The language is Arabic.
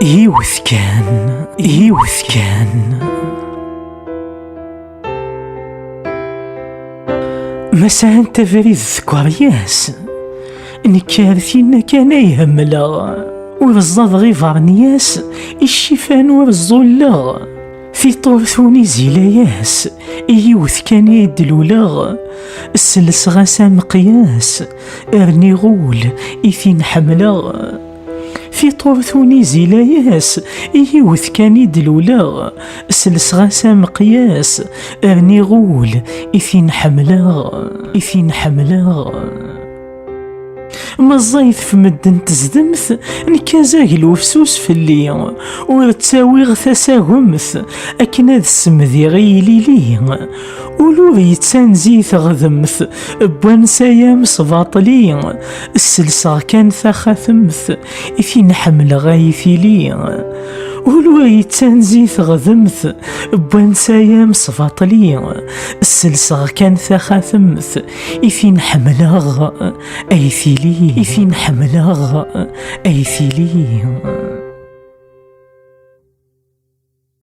يوث كان مساء تفريد ذكرياس نكارثين كان يهملا ورزاض غيفار نياس الشيفان ورزولا في طورثوني زيلاياس يوث كان يدلولا السلس غاسا مقياس ارني غول إثين حملا في طورثوني زيلاياس يوث كان يدلولا السلس غاسا مقياس ارني غول إثين حملا ما الزايد في مدن تزدمث نكازاقل وفسوس في اللي ورتساوي غثاسا غمث أكن هذا السمذي غيلي لي ولو يتسانزيث غذمث بوانسايا مصباطلي السلسة كان ثاخا ثمث إثين حمل غايثي لي ولو يتسانزيث غذمث بوانسايا مصباطلي السلسة كان ثاخا ثمث إثين حملغ أيثي لي